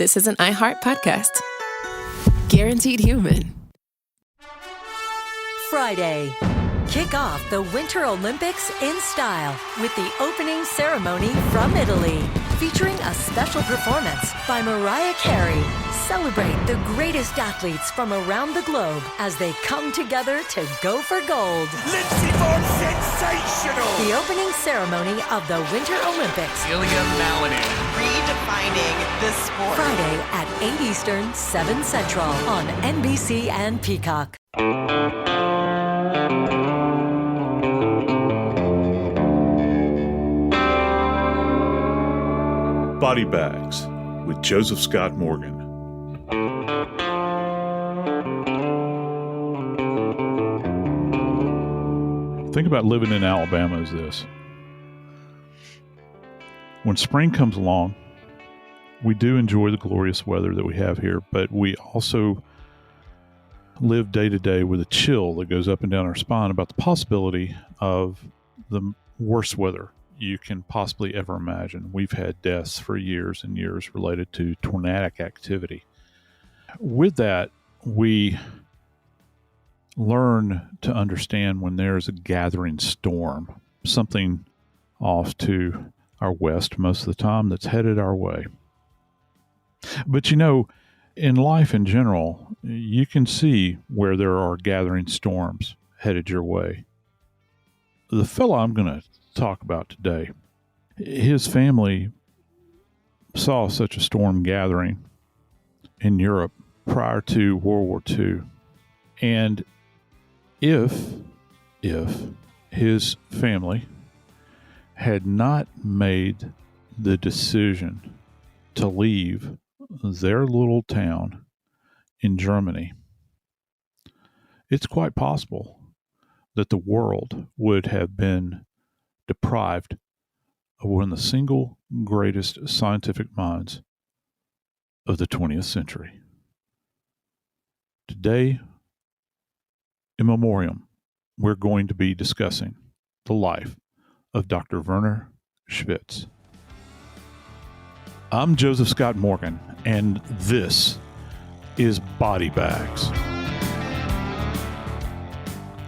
This is an iHeart podcast. Guaranteed human. Friday. Kick off the Winter Olympics in style with the opening ceremony from Italy, featuring a special performance by Mariah Carey. Celebrate the greatest athletes from around the globe as they come together to go for gold. Lindsey Vonn, sensational! The opening ceremony of the Winter Olympics. Ilya Malinin. Redefining the sport. Friday at 8 Eastern, 7 Central on NBC and Peacock. Body Bags with Joseph Scott Morgan. Think about living in Alabama as this. When spring comes along, we do enjoy the glorious weather that we have here, but we also live day to day with a chill that goes up and down our spine about the possibility of the worst weather you can possibly ever imagine. We've had deaths for years and years related to tornadic activity. With that, we learn to understand when there's a gathering storm, something off to our west most of the time that's headed our way. But you know, in life in general, you can see where there are gathering storms headed your way. The fellow I'm going to talk about today, his family saw such a storm gathering in Europe prior to World War II. And if his family had not made the decision to leave their little town in Germany, it's quite possible that the world would have been deprived of one of the single greatest scientific minds of the 20th century. Today, in memoriam, we're going to be discussing the life of Dr. Werner Spitz. I'm Joseph Scott Morgan, and this is Body Bags.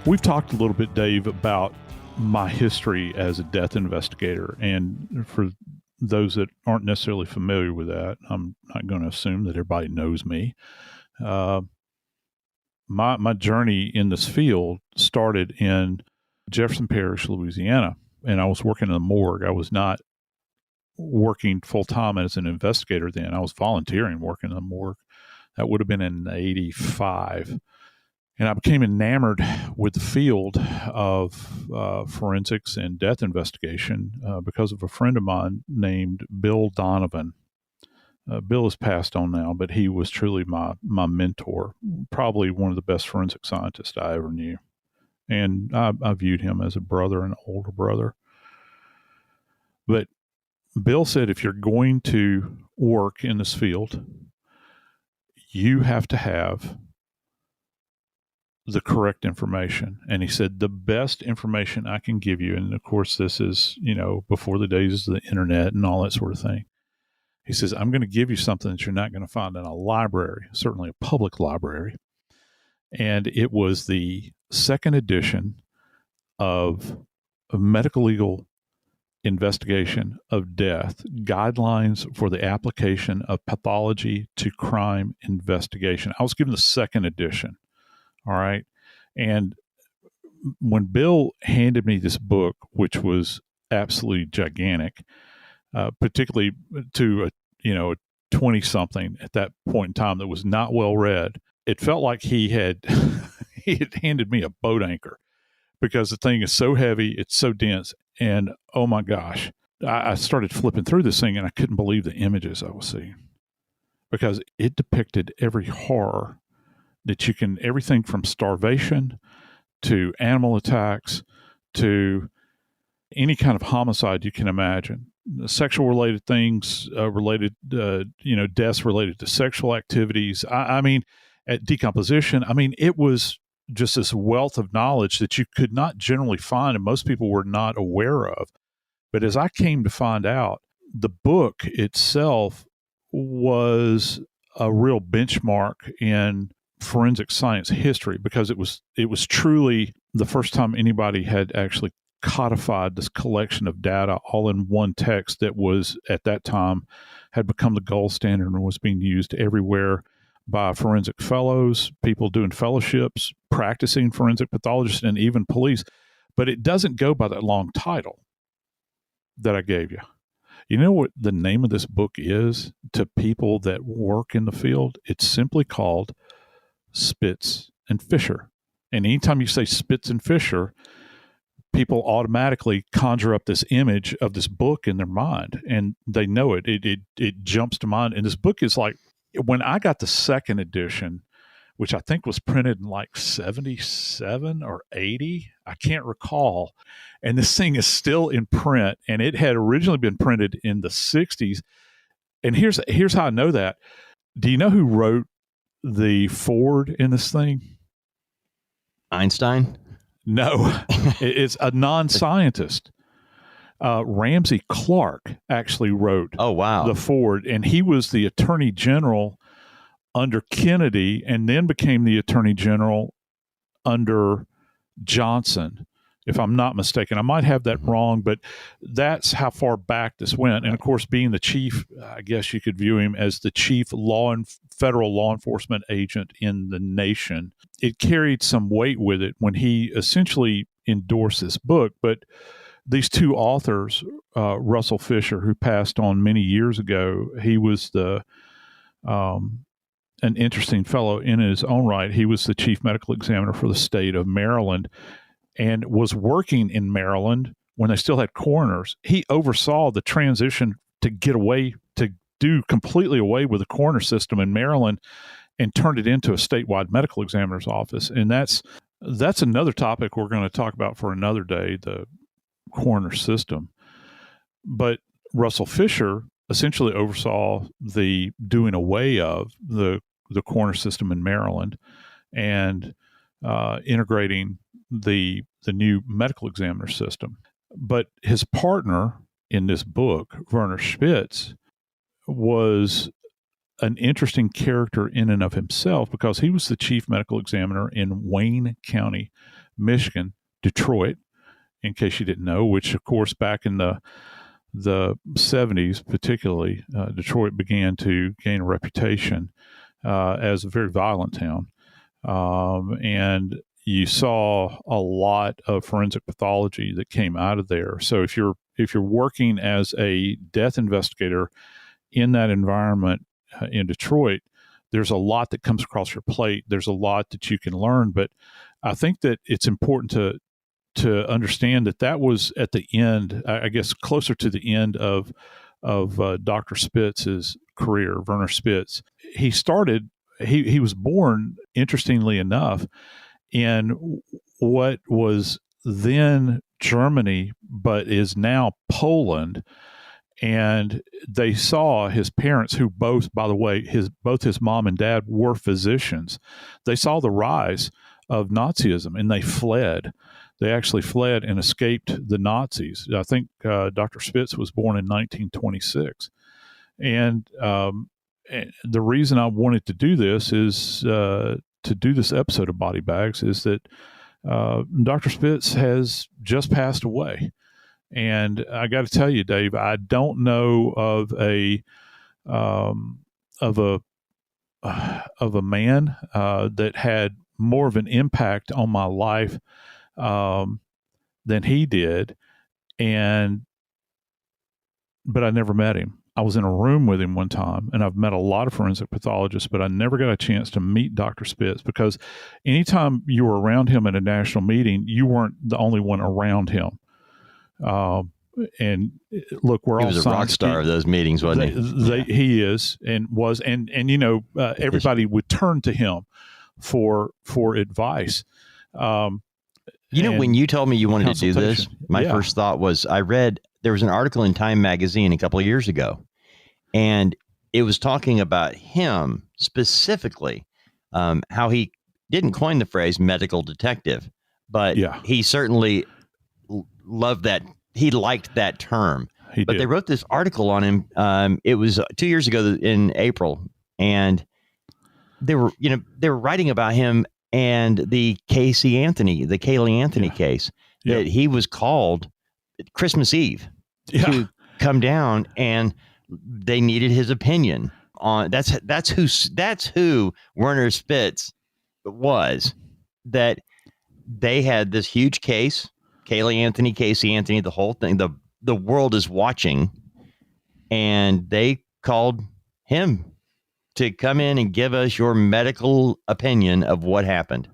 We've talked a little bit, Dave, about my history as a death investigator. And for those that aren't necessarily familiar with that, I'm not going to assume that everybody knows me. My journey in this field started in Jefferson Parish, Louisiana, and I was working in the morgue. I was not working full-time as an investigator then. I was volunteering working in the morgue. That would have been in 85. And I became enamored with the field of forensics and death investigation because of a friend of mine named Bill Donovan. Bill has passed on now, but he was truly my mentor, probably one of the best forensic scientists I ever knew. And I viewed him as a brother, an older brother. But Bill said, if you're going to work in this field, you have to have the correct information. And he said, the best information I can give you, and of course this is, before the days of the internet and all that sort of thing. He says, I'm going to give you something that you're not going to find in a library, certainly a public library. And it was the second edition of a Medicolegal investigation of death, guidelines for the application of pathology to crime investigation. I was given the second edition. All right. And when Bill handed me this book, which was absolutely gigantic, particularly to a 20-something at that point in time that was not well read, it felt like he had handed me a boat anchor, because the thing is so heavy, it's so dense, and oh my gosh, I started flipping through this thing and I couldn't believe the images I was seeing, because it depicted every horror that you can, everything from starvation to animal attacks to any kind of homicide you can imagine. Sexual related things, deaths related to sexual activities. I mean, at decomposition. I mean, it was just this wealth of knowledge that you could not generally find and most people were not aware of. But as I came to find out, the book itself was a real benchmark in forensic science history because it was truly the first time anybody had actually codified this collection of data all in one text that was at that time had become the gold standard and was being used everywhere by forensic fellows, people doing fellowships, practicing forensic pathologists, and even police. But it doesn't go by that long title that I gave you. You know what the name of this book is to people that work in the field? It's simply called Spitz and Fisher. And anytime you say Spitz and Fisher, people automatically conjure up this image of this book in their mind, and they know it. It jumps to mind. And this book is like, when I got the second edition, which I think was printed in like 77 or 80, I can't recall. And this thing is still in print, and it had originally been printed in the 60s. And here's how I know that. Do you know who wrote the foreword in this thing? Einstein? No, it's a non-scientist. Ramsey Clark actually wrote the foreword, and he was the Attorney General under Kennedy and then became the Attorney General under Johnson, if I'm not mistaken. I might have that wrong, but that's how far back this went. And, of course, being the chief, I guess you could view him as the chief federal law enforcement agent in the nation. It carried some weight with it when he essentially endorsed this book. But these two authors, Russell Fisher, who passed on many years ago, he was an interesting fellow in his own right. He was the chief medical examiner for the state of Maryland and was working in Maryland when they still had coroners. He oversaw the transition to do completely away with the coroner system in Maryland and turned it into a statewide medical examiner's office. And that's another topic we're going to talk about for another day, the coroner system. But Russell Fisher essentially oversaw the doing away of the coroner system in Maryland and integrating the new medical examiner system. But his partner in this book, Werner Spitz, was an interesting character in and of himself because he was the chief medical examiner in Wayne County, Michigan, Detroit, in case you didn't know, which, of course, back in the 70s, particularly, Detroit began to gain a reputation as a very violent town. And you saw a lot of forensic pathology that came out of there. So if you're working as a death investigator in that environment in Detroit, there's a lot that comes across your plate. There's a lot that you can learn. But I think that it's important to understand that was at the end, I guess, closer to the end of Dr. Spitz's career, Werner Spitz. He was born, interestingly enough, in what was then Germany, but is now Poland. And they saw his parents, who both, by the way, both his mom and dad were physicians. They saw the rise of Nazism, and they fled. They actually fled and escaped the Nazis. I think Dr. Spitz was born in 1926. And the reason I wanted to do this is to do this episode of Body Bags is that Dr. Spitz has just passed away. And I got to tell you, Dave, I don't know of a man that had more of an impact on my life than he did. But I never met him. I was in a room with him one time, and I've met a lot of forensic pathologists, but I never got a chance to meet Dr. Spitz because anytime you were around him at a national meeting, you weren't the only one around him. And look, he was a rock star of those meetings, wasn't he? He is and was, and everybody would turn to him for advice. When you told me you wanted to do this, my first thought was there was an article in Time magazine a couple of years ago, and it was talking about him specifically, how he didn't coin the phrase medical detective, but he certainly loved that. He liked that term. But they wrote this article on him. It was 2 years ago in April, and they were writing about him and the Caylee Anthony case that he was called Christmas Eve to come down, and they needed his opinion on that's who Werner Spitz was. That they had this huge case, Caylee Anthony, the whole thing. The world is watching, and they called him to come in and give us your medical opinion of what happened.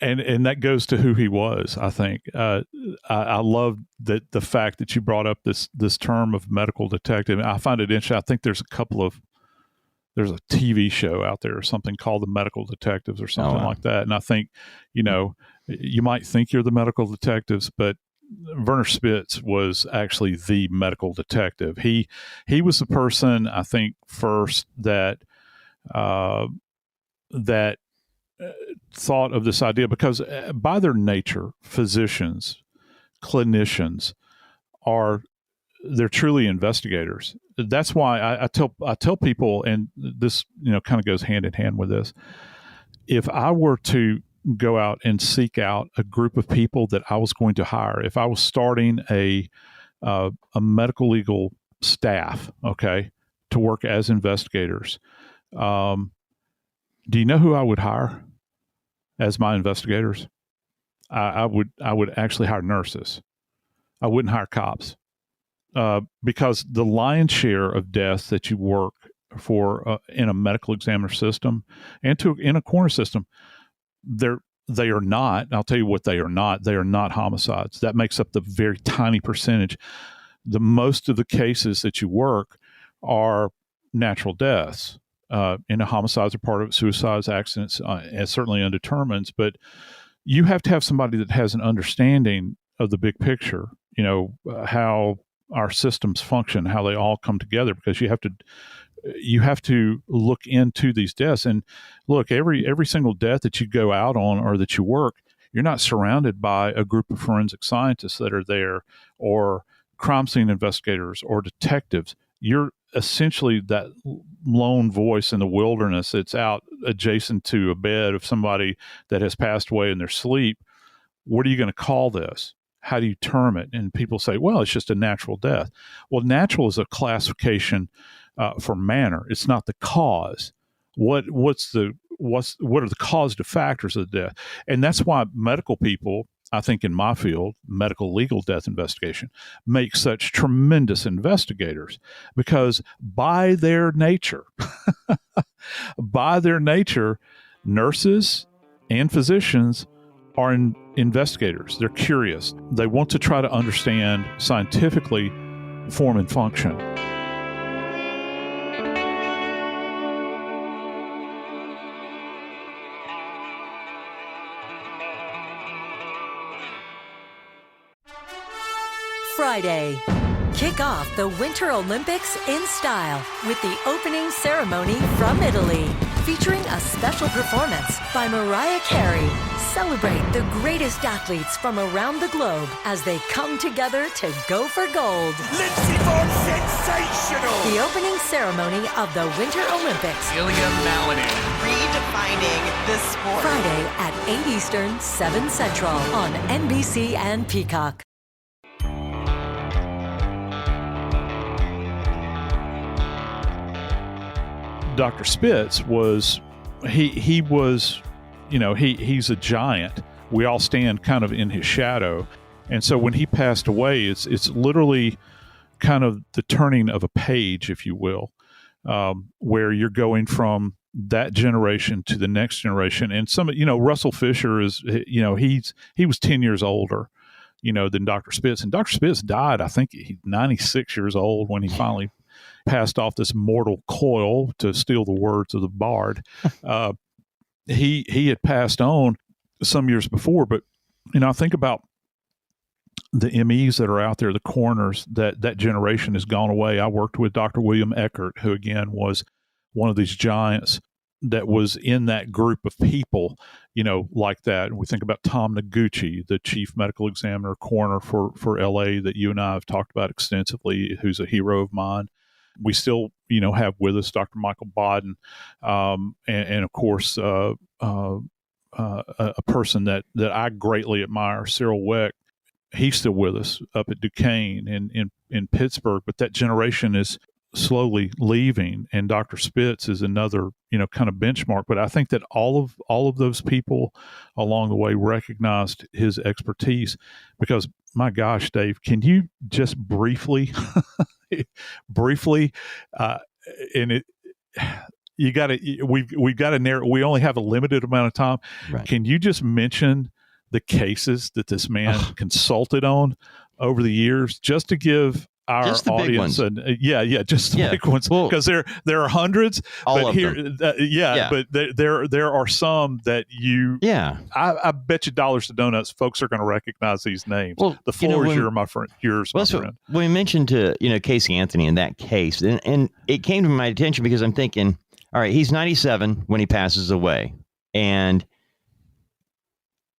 And that goes to who he was, I think. I love the fact that you brought up this term of medical detective. I find it interesting. I think there's a TV show out there or something called The Medical Detectives or something like that. And I think, you might think you're the medical detectives, but Werner Spitz was actually the medical detective. He was the person, I think, first that thought of this idea, because by their nature, physicians, clinicians they're truly investigators. That's why I tell people, and this kind of goes hand in hand with this. If I were to go out and seek out a group of people that I was going to hire, if I was starting a medical legal staff, to work as investigators, do you know who I would hire as my investigators? I would actually hire nurses. I wouldn't hire cops, because the lion's share of deaths that you work for in a medical examiner system and in a coroner system, they are not. I'll tell you what they are not. They are not homicides. That makes up the very tiny percentage. The most of the cases that you work are natural deaths. And homicides are part of it, suicides, accidents, and certainly undetermineds. But you have to have somebody that has an understanding of the big picture, how our systems function, how they all come together, because you have to look into these deaths. And look, every single death that you go out on or that you work, you're not surrounded by a group of forensic scientists that are there, or crime scene investigators or detectives. You're essentially that lone voice in the wilderness that's out adjacent to a bed of somebody that has passed away in their sleep. What are you going to call this? How do you term it? And people say, well, it's just a natural death. Well, natural is a classification for manner. It's not the cause. What are the causative factors of the death? And that's why medical people, I think in my field, medical legal death investigation, make such tremendous investigators, because by their nature, nurses and physicians are investigators. They're curious. They want to try to understand scientifically form and function. Friday. Kick off the Winter Olympics in style with the opening ceremony from Italy, featuring a special performance by Mariah Carey. Celebrate the greatest athletes from around the globe as they come together to go for gold. Lindsey Vonn, sensational! The opening ceremony of the Winter Olympics. Ilya Malinin. Redefining this sport. Friday at 8 Eastern, 7 Central on NBC and Peacock. Dr. Spitz was, he was, he's a giant. We all stand kind of in his shadow. And so when he passed away, it's literally kind of the turning of a page, if you will, where you're going from that generation to the next generation. And Russell Fisher is, he was 10 years older, than Dr. Spitz. And Dr. Spitz died, I think he's 96 years old when he finally passed off this mortal coil, to steal the words of the bard. He had passed on some years before, but I think about the MEs that are out there, the coroners, that generation has gone away. I worked with Dr. William Eckert, who again was one of these giants. that was in that group of people, like that. And we think about Tom Noguchi, the chief medical examiner coroner for LA that you and I have talked about extensively, who's a hero of mine. We still, have with us Dr. Michael Bodden, and of course, a person that I greatly admire, Cyril Weck. He's still with us up at Duquesne in Pittsburgh, but that generation is slowly leaving, and Dr. Spitz is another, kind of benchmark. But I think that all of those people along the way recognized his expertise, because my gosh, Dave, can you just briefly, and it, you got to, we've got to narrow. We only have a limited amount of time. Right. Can you just mention the cases that this man consulted on over the years, just to give our audience and just the big ones, because there are hundreds, but there are some that I bet you dollars to donuts folks are going to recognize these names. Well, the floor is yours, my friend. When we mentioned to Casey Anthony in that case, and it came to my attention because I'm thinking, all right, he's 97 when he passes away, and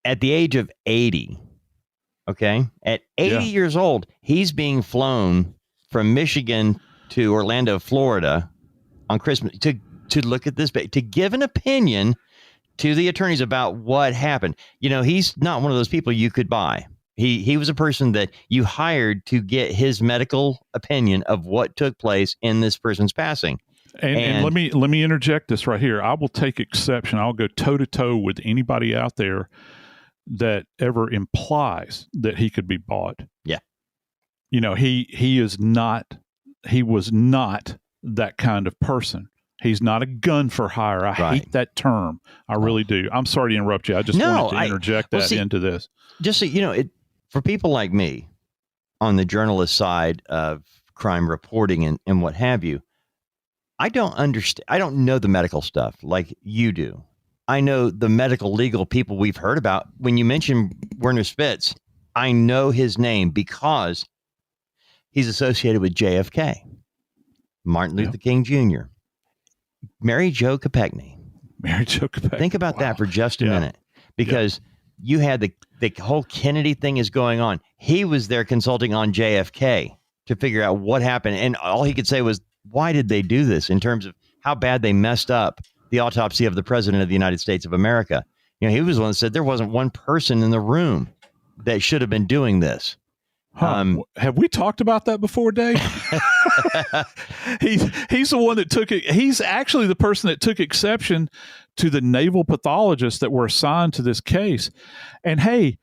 at the age of 80. Okay. At 80 years old, he's being flown from Michigan to Orlando, Florida on Christmas to look at this, to give an opinion to the attorneys about what happened. He's not one of those people you could buy. He was a person that you hired to get his medical opinion of what took place in this person's passing. And let me interject this right here. I will take exception. I'll go toe to toe with anybody out there that ever implies that he could be bought. Yeah. He was not that kind of person. He's not a gun for hire. I hate that term. I really do. I'm sorry to interrupt you. I just wanted to interject into this. Just so for people like me on the journalist side of crime reporting and what have you, I don't understand. I don't know the medical stuff like you do. I know the medical legal people we've heard about. When you mention Werner Spitz, I know his name because he's associated with JFK, Martin Luther King Jr., Mary Jo Kopechne. Think about that for just a minute, because you had the whole Kennedy thing is going on. He was there consulting on JFK to figure out what happened. And all he could say was, why did they do this, in terms of how bad they messed up the autopsy of the president of the United States of America. He was the one that said there wasn't one person in the room that should have been doing this. Have we talked about that before, Dave? He's the one that took it. He's actually the person that took exception to the naval pathologists that were assigned to this case. And hey,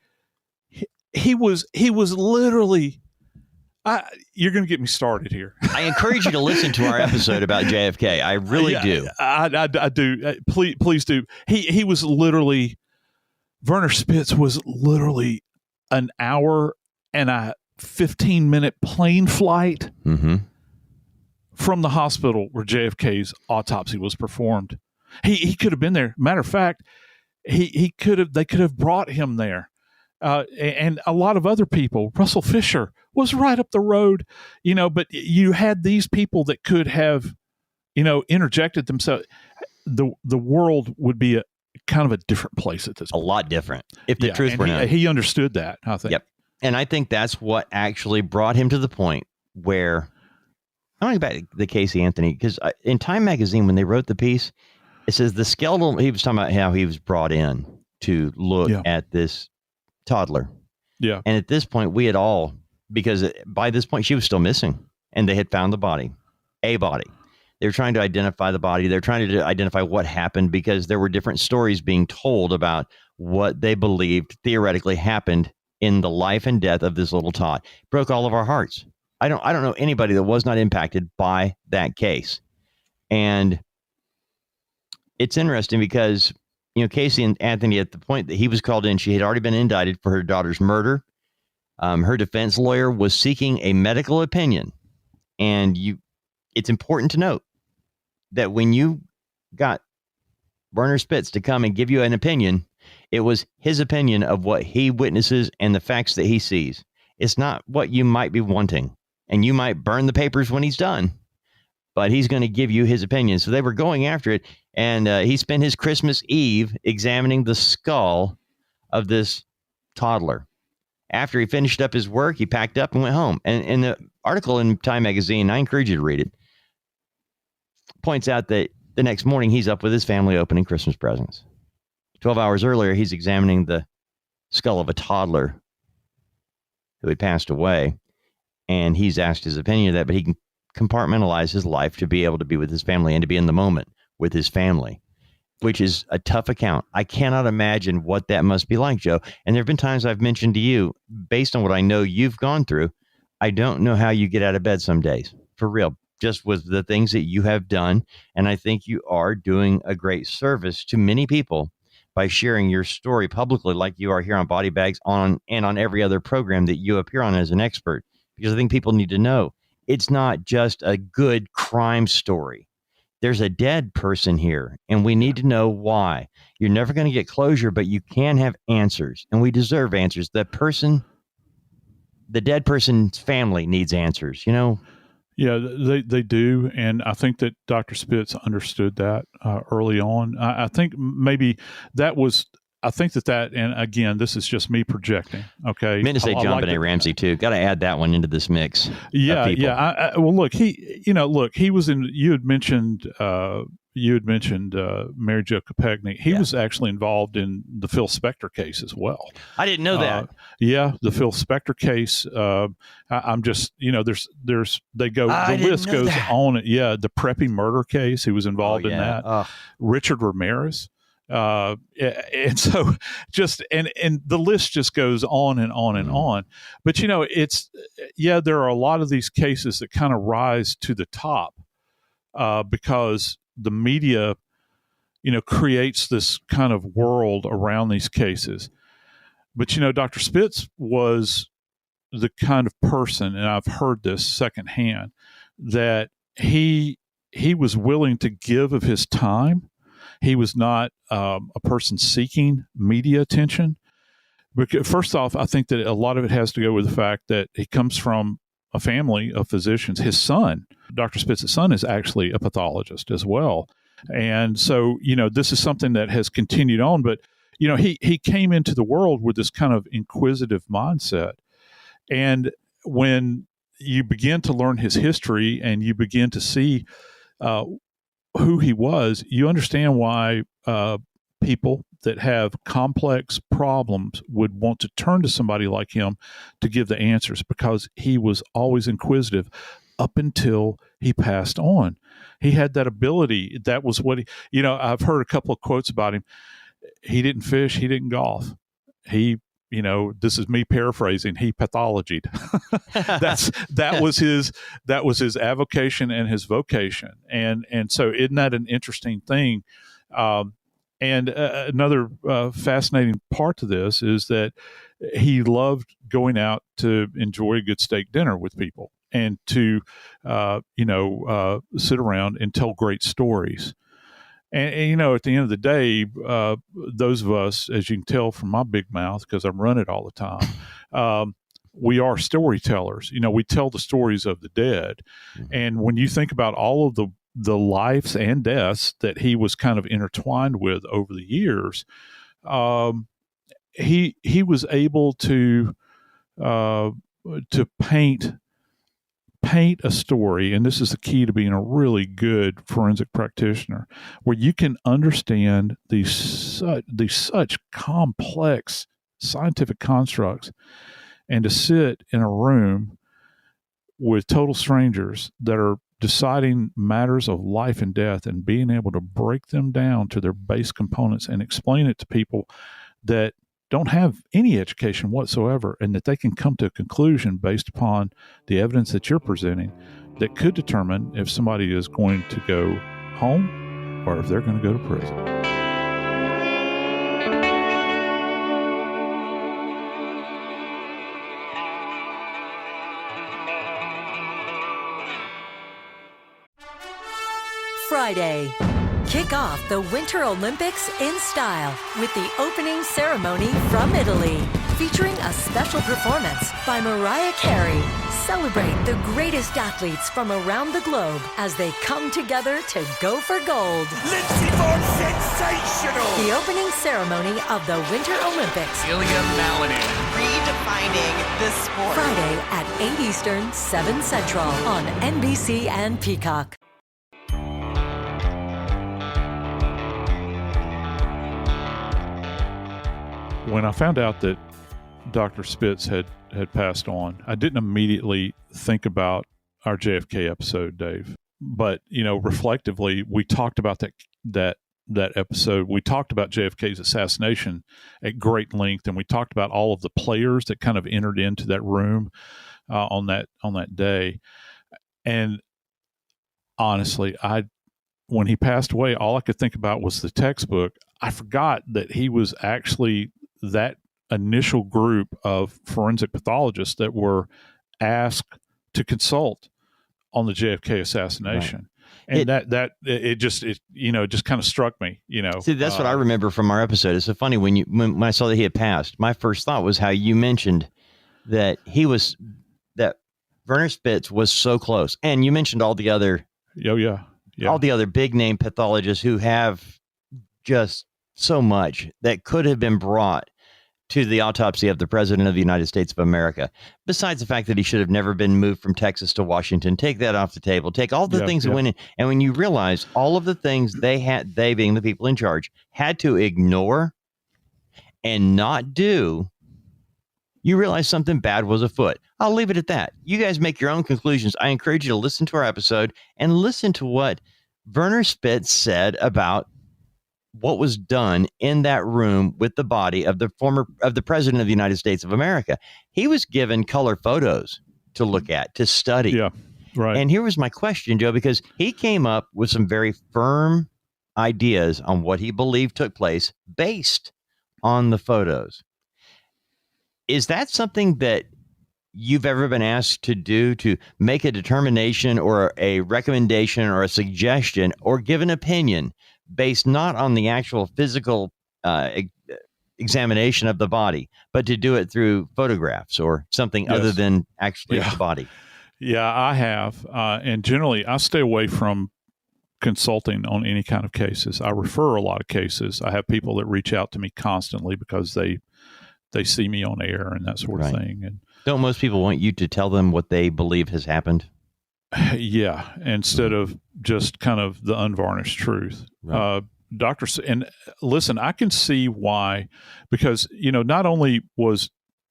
he was literally. You're going to get me started here. I encourage you to listen to our episode about JFK. I really do. I do. Please do. He was literally, Werner Spitz was literally an hour and a 15-minute plane flight from the hospital where JFK's autopsy was performed. He could have been there. Matter of fact, they could have brought him there. And a lot of other people. Russell Fisher was right up the road, but you had these people that could have, interjected themselves. The world would be a kind of a different place at this point. A lot different if the truth were known. He understood that, I think. Yep. And I think that's what actually brought him to the point where, I want to go back to the Casey Anthony, because in Time Magazine, when they wrote the piece, it says the skeletal, he was talking about how he was brought in to look at this toddler. Yeah. And at this point, we had all, because by this point, she was still missing, and they had found the body, a body. They were trying to identify the body. They're trying to identify what happened, because there were different stories being told about what they believed theoretically happened in the life and death of this little tot. Broke all of our hearts. I don't know anybody that was not impacted by that case. And it's interesting because, Casey and Anthony, at the point that he was called in, she had already been indicted for her daughter's murder. Her defense lawyer was seeking a medical opinion. And it's important to note that when you got Werner Spitz to come and give you an opinion, it was his opinion of what he witnesses and the facts that he sees. It's not what you might be wanting. And you might burn the papers when he's done, but he's going to give you his opinion. So they were going after it. And he spent his Christmas Eve examining the skull of this toddler. After he finished up his work, he packed up and went home. And in the article in Time magazine, I encourage you to read it, points out that the next morning he's up with his family opening Christmas presents. 12 hours earlier, he's examining the skull of a toddler who had passed away. And he's asked his opinion of that, but he can compartmentalize his life to be able to be with his family and to be in the moment with his family, which is a tough account. I cannot imagine what that must be like, Joe. And there have been times I've mentioned to you, based on what I know you've gone through, I don't know how you get out of bed some days, for real, just with the things that you have done. And I think you are doing a great service to many people by sharing your story publicly, like you are here on Body Bags and on every other program that you appear on as an expert, because I think people need to know it's not just a good crime story. There's a dead person here, and we need to know why. You're never going to get closure, but you can have answers, and we deserve answers. The dead person's family needs answers, you know? Yeah, they do. And I think that Dr. Spitz understood that early on. I think maybe that was... I think that, and again, this is just me projecting. Okay, meant to say John Benet Ramsey too. Got to add that one into this mix. Yeah, yeah. Well, look, he was in. You had mentioned Mary Jo Kopechne. He was actually involved in the Phil Spector case as well. I didn't know that. The Phil Spector case. I'm just, there's they go. The list goes on. Yeah, the Preppy murder case. He was involved in that. Richard Ramirez. And so and the list just goes on and on and on. But, there are a lot of these cases that kind of rise to the top because the media, creates this kind of world around these cases. But, Dr. Spitz was the kind of person, and I've heard this secondhand, that he was willing to give of his time. He was not a person seeking media attention. Because first off, I think that a lot of it has to go with the fact that he comes from a family of physicians. His son, Dr. Spitz's son, is actually a pathologist as well. And so, this is something that has continued on. But, he came into the world with this kind of inquisitive mindset. And when you begin to learn his history and you begin to see who he was, you understand why people that have complex problems would want to turn to somebody like him to give the answers, because he was always inquisitive up until he passed on. He had that ability. That was what I've heard a couple of quotes about him. He didn't fish. He didn't golf. He, this is me paraphrasing. He pathologied. that was his avocation and his vocation. And so isn't that an interesting thing? And another fascinating part to this is that he loved going out to enjoy a good steak dinner with people and to, sit around and tell great stories. And at the end of the day, those of us, as you can tell from my big mouth, because I run it all the time, we are storytellers. We tell the stories of the dead. And when you think about all of the lives and deaths that he was kind of intertwined with over the years, he was able to paint a story, and this is the key to being a really good forensic practitioner, where you can understand these such complex scientific constructs, and to sit in a room with total strangers that are deciding matters of life and death and being able to break them down to their base components and explain it to people that don't have any education whatsoever, and that they can come to a conclusion based upon the evidence that you're presenting that could determine if somebody is going to go home or if they're going to go to prison. Friday. Kick off the Winter Olympics in style with the opening ceremony from Italy, featuring a special performance by Mariah Carey, Celebrate the greatest athletes from around the globe as they come together to go for gold. Lindsey Vonn sensational. The opening ceremony of the Winter Olympics. Ilya Malinin. Redefining the sport. Friday at 8 Eastern, 7 Central on NBC and Peacock. When I found out that Dr. Spitz had passed on, I didn't immediately think about our JFK episode, Dave. But, reflectively, we talked about that episode. We talked about JFK's assassination at great length, and we talked about all of the players that kind of entered into that room on that day. And honestly, when he passed away, all I could think about was the textbook. I forgot that he was actually that initial group of forensic pathologists that were asked to consult on the JFK assassination. Right. And it just kind of struck me, See, that's what I remember from our episode. It's so funny when I saw that he had passed, my first thought was how you mentioned that that Werner Spitz was so close. And you mentioned all the other, all the other big name pathologists who have just so much that could have been brought to the autopsy of the President of the United States of America. Besides the fact that he should have never been moved from Texas to Washington, take that off the table, take all the things that went in. And when you realize all of the things they being the people in charge, had to ignore and not do, you realize something bad was afoot. I'll leave it at that. You guys make your own conclusions. I encourage you to listen to our episode and listen to what Werner Spitz said about what was done in that room with the body of the President of the United States of America. He was given color photos to look at, to study. Yeah, right. And here was my question, Joe, because he came up with some very firm ideas on what he believed took place based on the photos. Is that something that you've ever been asked to do, to make a determination or a recommendation or a suggestion or give an opinion based not on the actual physical examination of the body, but to do it through photographs or something other than actually the body? Yeah, I have. And generally, I stay away from consulting on any kind of cases. I refer a lot of cases. I have people that reach out to me constantly because they see me on air and that sort of thing. And don't most people want you to tell them what they believe has happened? Yeah, instead of just kind of the unvarnished truth. Right. And listen, I can see why, because, not only was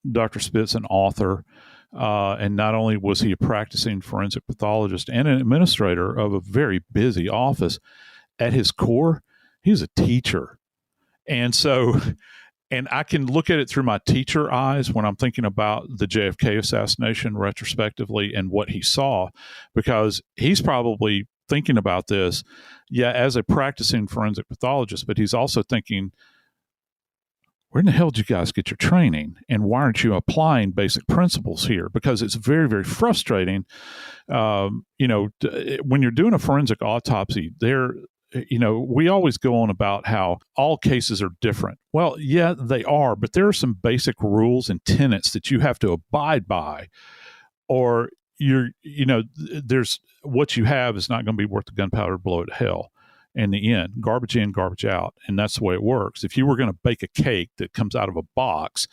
Dr. Spitz an author, and not only was he a practicing forensic pathologist and an administrator of a very busy office, at his core, he was a teacher. And so... And I can look at it through my teacher eyes when I'm thinking about the JFK assassination retrospectively and what he saw, because he's probably thinking about this, as a practicing forensic pathologist, but he's also thinking, where in the hell did you guys get your training? And why aren't you applying basic principles here? Because it's very, very frustrating. When you're doing a forensic autopsy, we always go on about how all cases are different. Well, yeah, they are, but there are some basic rules and tenets that you have to abide by, or there's what you have is not going to be worth the gunpowder bullet to hell in the end. Garbage in, garbage out. And that's the way it works. If you were going to bake a cake that comes out of a box,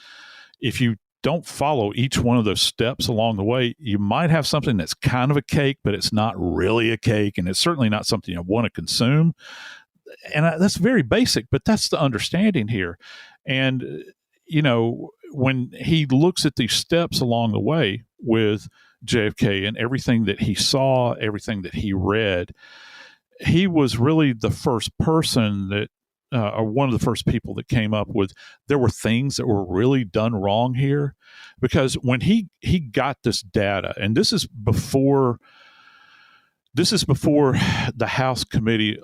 if you don't follow each one of those steps along the way, you might have something that's kind of a cake, but it's not really a cake, and it's certainly not something you want to consume. And that's very basic, but that's the understanding here. And, when he looks at these steps along the way with JFK and everything that he saw, everything that he read, he was really the first person that or one of the first people that came up with, there were things that were really done wrong here. Because when he got this data, and this is before the House Committee,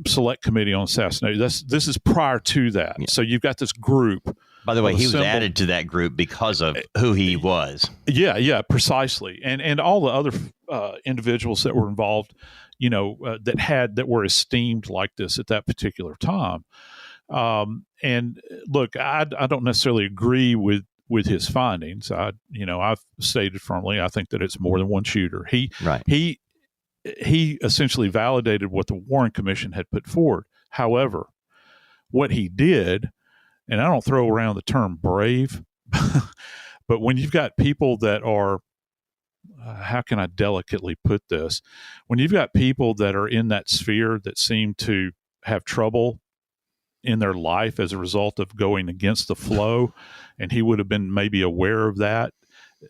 Select Committee on Assassination. This is prior to that. Yeah. So you've got this group. By the way, he was added to that group because of who he was. Yeah, precisely. And all the other individuals that were involved, that were esteemed like this at that particular time. And look, I don't necessarily agree with with his findings. I've stated firmly, I think that it's more than one shooter. He essentially validated what the Warren Commission had put forward. However, what he did, and I don't throw around the term brave, but when you've got people that are, how can I delicately put this? When you've got people that are in that sphere that seem to have trouble in their life as a result of going against the flow, and he would have been maybe aware of that,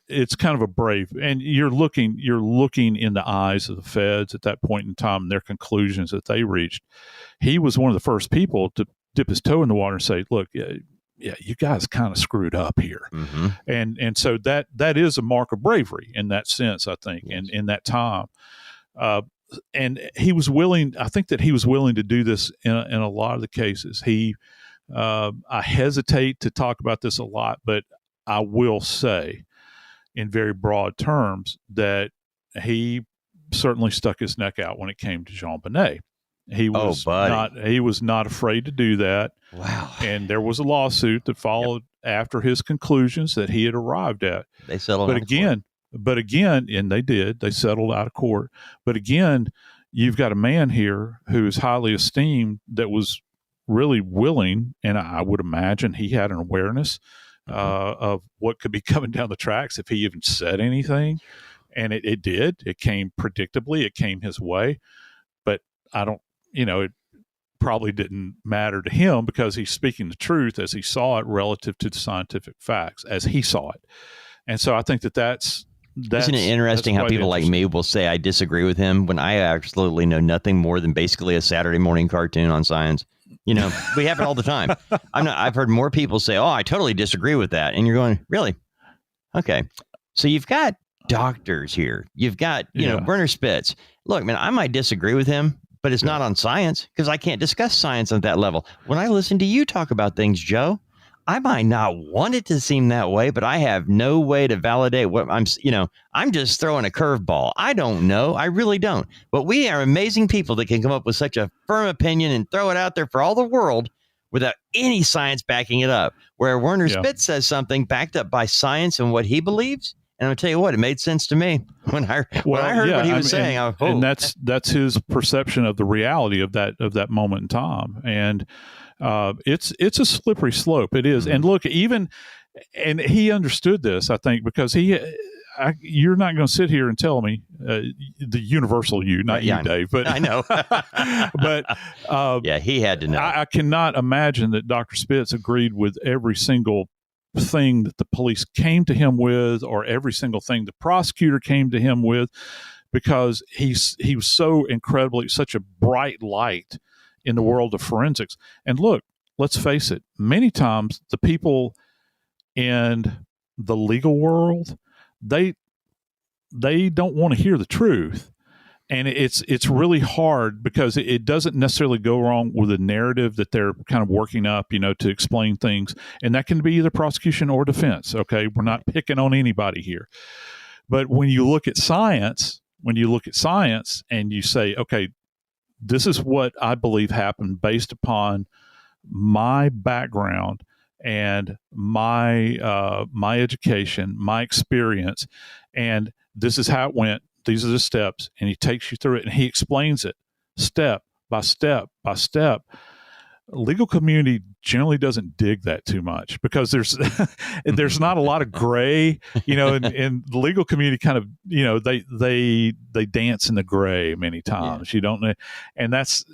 it's kind of a brave, and you're looking in the eyes of the feds at that point in time and their conclusions that they reached. He was one of the first people to dip his toe in the water and say, look, you guys kind of screwed up here. Mm-hmm. And so that is a mark of bravery in that sense, I think, yes. in that time. And he was willing, I think that he was willing to do this in a lot of the cases. I hesitate to talk about this a lot, but I will say in very broad terms that he certainly stuck his neck out when it came to Jean Bonnet. He was not afraid to do that. Wow. And there was a lawsuit that followed after his conclusions that he had arrived at. They settled But again, and they settled out of court. But again, you've got a man here who is highly esteemed that was really willing, and I would imagine he had an awareness of what could be coming down the tracks if he even said anything. And it did. It came predictably. It came his way. But it probably didn't matter to him because he's speaking the truth as he saw it relative to the scientific facts as he saw it. And so I think that's isn't it interesting how people like me will say I disagree with him when I absolutely know nothing more than basically a Saturday morning cartoon on science? We have it all the time. I've heard more people say, oh, I totally disagree with that. And you're going, really? Okay. So you've got doctors here. You've got, Werner Spitz. Look, man, I might disagree with him, but it's not on science because I can't discuss science on that level. When I listen to you talk about things, Joe, I might not want it to seem that way, but I have no way to validate what I'm just throwing a curveball. I don't know. I really don't. But we are amazing people that can come up with such a firm opinion and throw it out there for all the world without any science backing it up. Where Werner Spitz says something backed up by science and what he believes. And I'll tell you what, it made sense to me when I heard what he was saying. And that's his perception of the reality of that moment in time. And it's a slippery slope. It is. Mm-hmm. And look, and he understood this, I think, because you're not going to sit here and tell me the universal you, not you, Dave, but I know. But he had to know. I cannot imagine that Dr. Spitz agreed with every single thing that the police came to him with, or every single thing the prosecutor came to him with, because he was so incredibly such a bright light in the world of forensics. And look, let's face it, many times the people in the legal world, they don't want to hear the truth. And it's really hard because it doesn't necessarily go wrong with the narrative that they're kind of working up, to explain things. And that can be either prosecution or defense. Okay. We're not picking on anybody here. But when you look at science and you say, okay, this is what I believe happened based upon my background and my education, my experience, and this is how it went. These are the steps, and he takes you through it, and he explains it step by step by step. Legal community generally doesn't dig that too much because there's not a lot of gray, and the legal community kind of, they dance in the gray many times. You don't know, and that's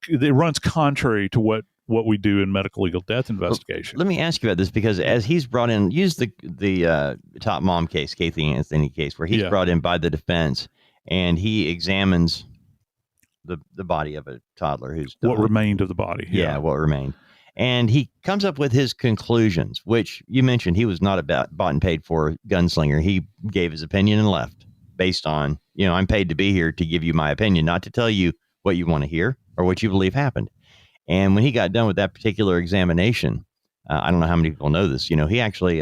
it runs contrary to what we do in medical legal death investigation. Well, let me ask you about this because as he's brought in, use the Top Mom case, Kathy Anthony case, where he's brought in by the defense and he examines the body of a toddler who's died. What remained of the body. Yeah, what remained. And he comes up with his conclusions, which you mentioned he was not a bought and paid for gunslinger. He gave his opinion and left based on, I'm paid to be here to give you my opinion, not to tell you what you want to hear or what you believe happened. And when he got done with that particular examination, I don't know how many people know this, he actually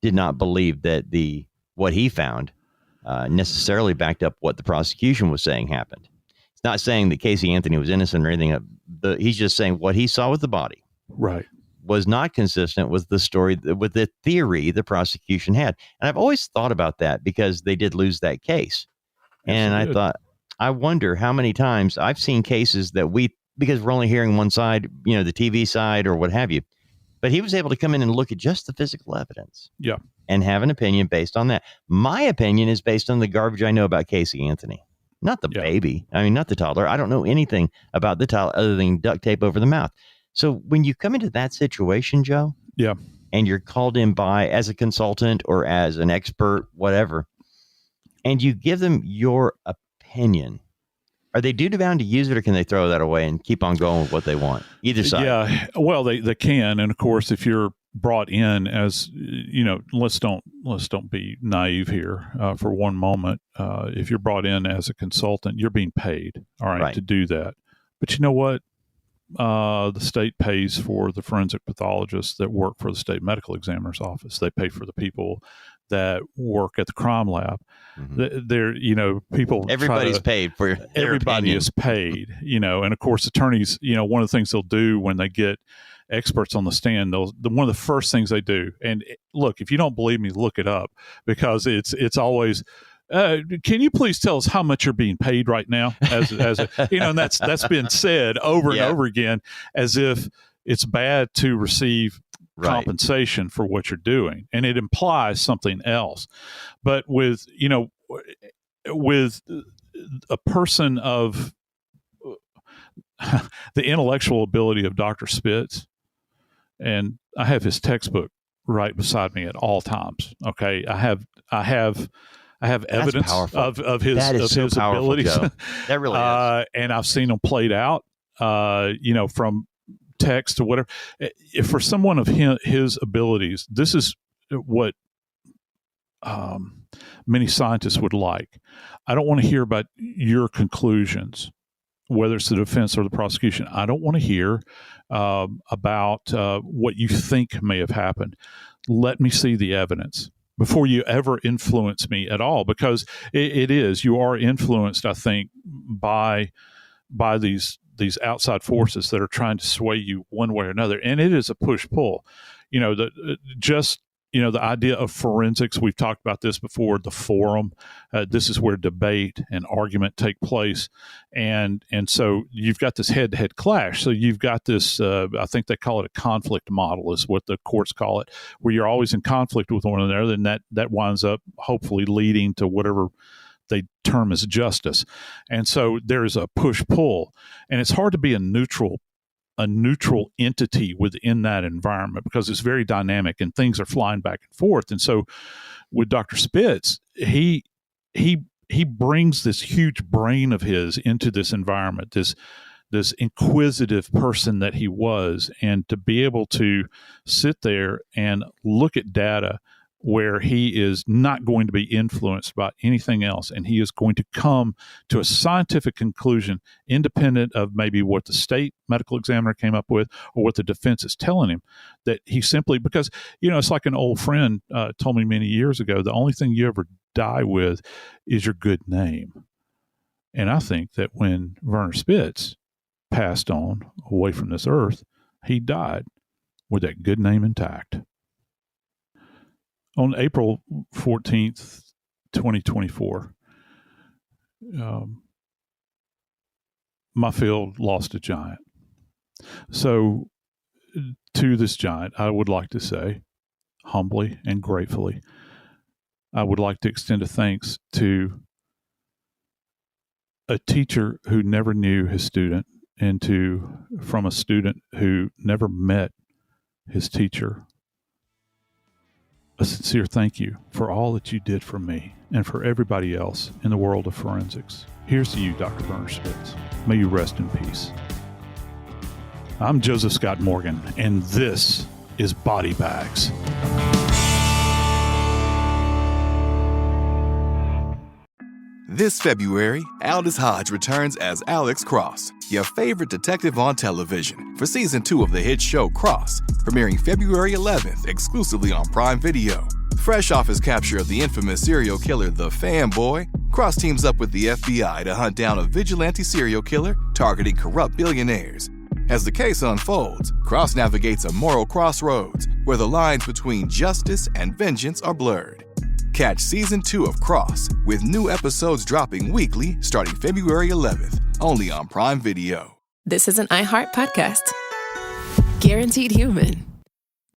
did not believe that what he found necessarily backed up what the prosecution was saying happened. It's not saying that Casey Anthony was innocent or anything. He's just saying what he saw with the body. Right. was not consistent with the story, with the theory the prosecution had. And I've always thought about that because they did lose that case. And I thought, I wonder how many times I've seen cases that because we're only hearing one side, the TV side or what have you. But he was able to come in and look at just the physical evidence. Yeah. And have an opinion based on that. My opinion is based on the garbage I know about Casey Anthony. Not the baby. I mean, not the toddler. I don't know anything about the toddler other than duct tape over the mouth. So when you come into that situation, Joe, and you're called in as a consultant or as an expert, whatever, and you give them your opinion, are they duty-bound to use it, or can they throw that away and keep on going with what they want? Either side. Yeah, well, they can, and of course, if you're brought in as, let's don't be naive here for one moment. If you're brought in as a consultant, you're being paid, all right, to do that. But you know what? The state pays for the forensic pathologists that work for the state medical examiner's office. They pay for the people that work at the crime lab. Mm-hmm. People. Everybody's paid for. Everybody is paid, and of course, attorneys. One of the things they'll do when they get experts on the stand, one of the first things they do. And look, if you don't believe me, look it up, because it's always. Can you please tell us how much you're being paid right now? As and that's been said over and over again, as if it's bad to receive compensation for what you're doing, and it implies something else. But with a person of the intellectual ability of Dr. Spitz, and I have his textbook right beside me at all times. Okay, I have evidence of his abilities. Joe. That really is. And I've seen them played out, from text to whatever. If for someone of his abilities, this is what many scientists would like. I don't want to hear about your conclusions, whether it's the defense or the prosecution. I don't want to hear about what you think may have happened. Let me see the evidence before you ever influence me at all, because you are influenced, I think, by these outside forces that are trying to sway you one way or another. And it is a push-pull. The idea of forensics, we've talked about this before, the forum, this is where debate and argument take place. And so you've got this head-to-head clash. So you've got this, I think they call it a conflict model is what the courts call it, where you're always in conflict with one another, and that winds up hopefully leading to whatever they term as justice. And so there is a push-pull, and it's hard to be a neutral entity within that environment, because it's very dynamic and things are flying back and forth. And so with Dr. Spitz, he brings this huge brain of his into this environment, this inquisitive person that he was, and to be able to sit there and look at data where he is not going to be influenced by anything else, and he is going to come to a scientific conclusion independent of maybe what the state medical examiner came up with or what the defense is telling him, that he simply, because, it's like an old friend told me many years ago, the only thing you ever die with is your good name. And I think that when Werner Spitz passed on away from this earth, he died with that good name intact. On April 14th, 2024, my field lost a giant. So to this giant, I would like to say, humbly and gratefully, I would like to extend a thanks to a teacher who never knew his student, and from a student who never met his teacher. A sincere thank you for all that you did for me and for everybody else in the world of forensics. Here's to you, Dr. Werner Spitz. May you rest in peace. I'm Joseph Scott Morgan, and this is Body Bags. This February, Aldous Hodge returns as Alex Cross, your favorite detective on television, for Season 2 of the hit show Cross, premiering February 11th exclusively on Prime Video. Fresh off his capture of the infamous serial killer The Fanboy, Cross teams up with the FBI to hunt down a vigilante serial killer targeting corrupt billionaires. As the case unfolds, Cross navigates a moral crossroads where the lines between justice and vengeance are blurred. Catch Season 2 of Cross, with new episodes dropping weekly starting February 11th, only on Prime Video. This is an iHeart podcast. Guaranteed Human.